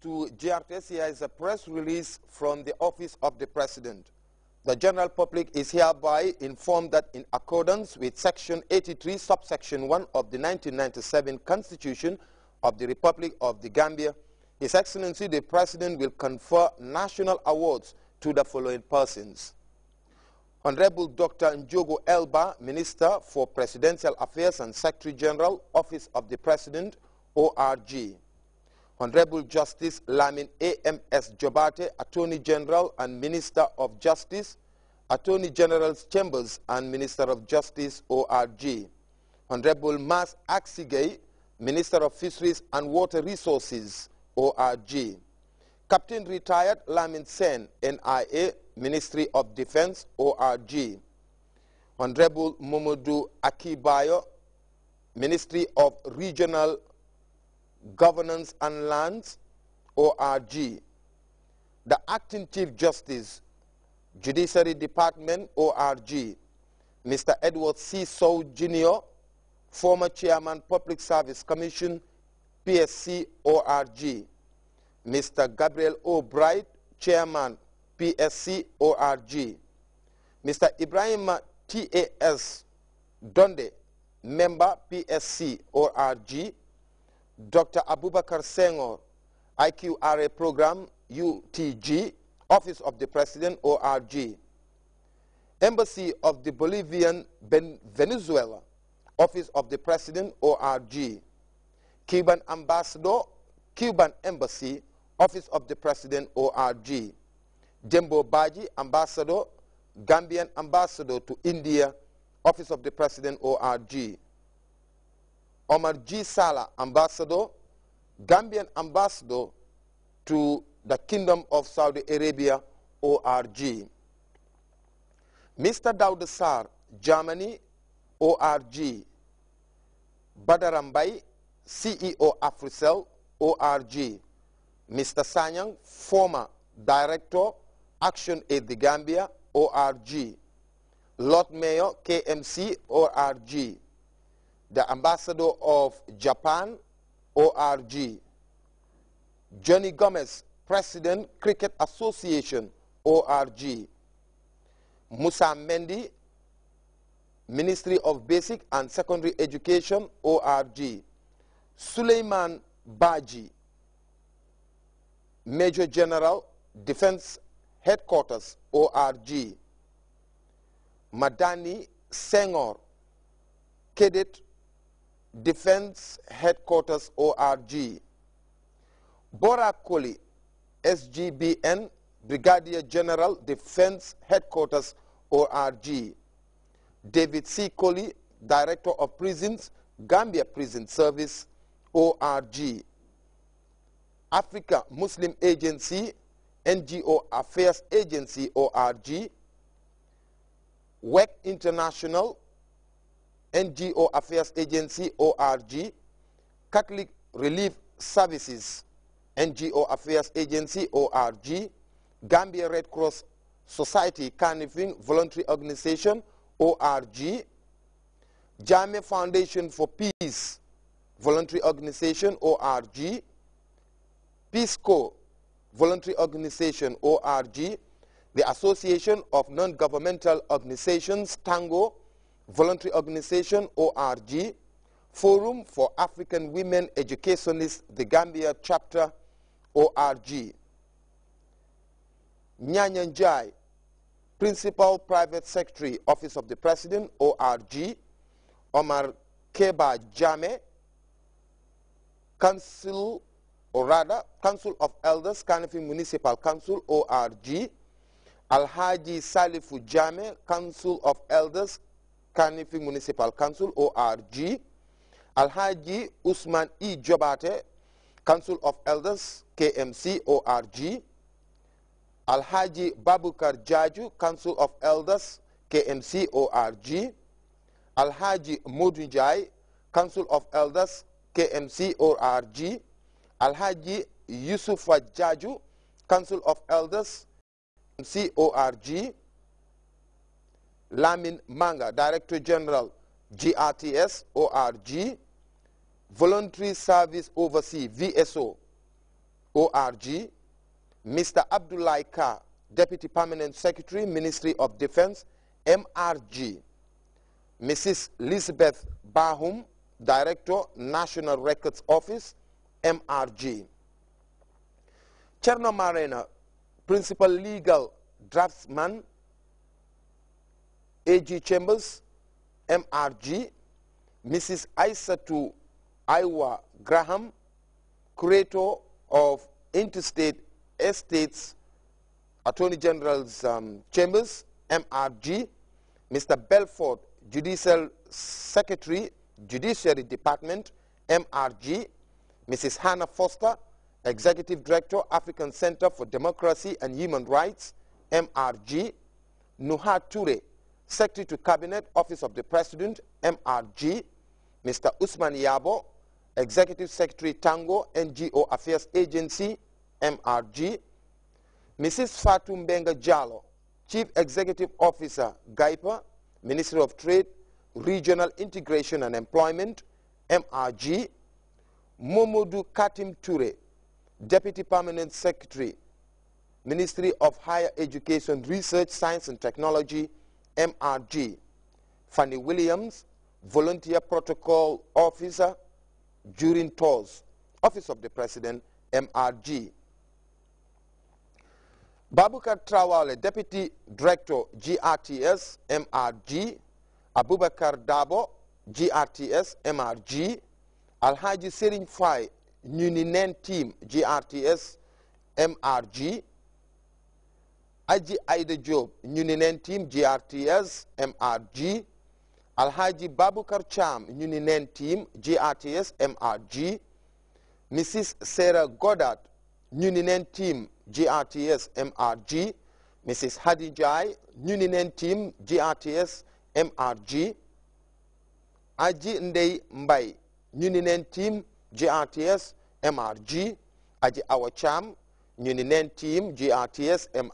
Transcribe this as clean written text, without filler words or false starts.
To GRTS, here is a press release from the Office of the President. The general public is hereby informed that in accordance with Section 83, subsection 1 of the 1997 Constitution of the Republic of the Gambia, His Excellency the President will confer national awards to the following persons. Honorable Dr. Njogo Elba, Minister for Presidential Affairs and Secretary General, Office of the President, ORG. Honorable Justice Lamin A.M.S. Jobate, Attorney General and Minister of Justice, Attorney General's Chambers and Minister of Justice, ORG. Honorable Mas Aksigay, Minister of Fisheries and Water Resources, ORG. Captain Retired Lamin Sen, NIA, Ministry of Defense, ORG. Honorable Momodu Akibayo, Ministry of Regional Governance and Lands, ORG. The Acting Chief Justice, Judiciary Department, ORG. Mr. Edward C. Sow Jr., former Chairman, Public Service Commission, PSC, ORG. Mr. Gabriel O. Bright, Chairman, PSC, ORG. Mr. Ibrahim T.A.S. Donde, Member, PSC, ORG. Dr. Abubakar Senghor, IQRA Program, UTG, Office of the President, ORG. Embassy of the Bolivian Venezuela, Office of the President, ORG. Cuban Ambassador, Cuban Embassy, Office of the President, ORG. Jembo Baji, Ambassador, Gambian Ambassador to India, Office of the President, ORG. Omar G. Sala, Ambassador, Gambian Ambassador to the Kingdom of Saudi Arabia, ORG. Mr. Daudasar, Germany, ORG. Badarambai, CEO Africell, ORG. Mr. Sanyang, former Director, Action Aid the Gambia, ORG. Lord Mayor, KMC, ORG. The Ambassador of Japan, ORG. Johnny Gomez, President, Cricket Association, ORG. Musa Mendi, Ministry of Basic and Secondary Education, ORG. Suleiman Baji, Major General, Defense Headquarters, ORG. Madani Senghor, Cadet Defense Headquarters, ORG. Bora Koli, SGBN, Brigadier General, Defense Headquarters, ORG. David C. Koli, Director of Prisons, Gambia Prison Service, ORG. Africa Muslim Agency, NGO Affairs Agency, ORG. WEC International, NGO Affairs Agency, ORG. Catholic Relief Services, NGO Affairs Agency, ORG. Gambia Red Cross Society Carnifing Voluntary Organization, ORG. Jame Foundation for Peace Voluntary Organization, ORG. Peace Corps Voluntary Organization, ORG. The Association of Non-Governmental Organizations, Tango Voluntary Organization, ORG. Forum for African Women Educationists, the Gambia Chapter, ORG. Nyanyanjai, Principal Private Secretary, Office of the President, ORG. Omar Keba Jame, Council, or rather, Council of Elders, Carnifing Municipal Council, ORG. Alhaji Salifu Jame, Council of Elders, Carnifing Municipal Council, ORG. Alhaji Usman E. Jobate, Council of Elders, KMC, ORG. Alhaji Babukar Jaju, Council of Elders, KMC ORG. Alhaji Modunjai, Council of Elders, KMC ORG. Alhaji Yusufa Jaju, Council of Elders, KMC ORG. Lamin Manga, Director General, GRTS ORG. Voluntary Service Overseas, VSO ORG. Mr. Abdullah Ka, Deputy Permanent Secretary, Ministry of Defense, MRG. Mrs. Elizabeth Bahum, Director, National Records Office, MRG. Cherno Marena, Principal Legal Draftsman, AG Chambers, MRG. Mrs. Aisatu Iwa Graham, Curator of Interstate Estates, Attorney General's Chambers, MRG. Mr. Belford, Judicial Secretary, Judiciary Department, MRG. Mrs. Hannah Foster, Executive Director, African Center for Democracy and Human Rights, MRG. Nuha Ture, Secretary to Cabinet, Office of the President, MRG. Mr. Usman Yabo, Executive Secretary, Tango, NGO Affairs Agency, MRG. Mrs. Fatou Mbenga Jallo, Chief Executive Officer, GAIPA, Ministry of Trade, Regional Integration and Employment, MRG. Momodu Katim Ture, Deputy Permanent Secretary, Ministry of Higher Education, Research, Science and Technology, MRG. Fanny Williams, Volunteer Protocol Officer, during tours, Office of the President, MRG. Babukar Trawale, Deputy Director, GRTS, MRG. Abubakar Dabo, GRTS, MRG. Alhaji Serin Fai, Nuninen Team, GRTS, MRG. Aji Aida Job, Nuninen Team, GRTS, MRG. Alhaji Babukar Cham, Nuninen Team, GRTS, MRG. Mrs. Sarah Goddard, Nuninen Team, GRTS, MRG. Mrs. Hadijai, Nuninen Team, GRTS, MRG. Aji Ndei Mbai, Nuninen Team, GRTS, MRG. Aji Awacham, Nuninen Team, GRTS, MRG.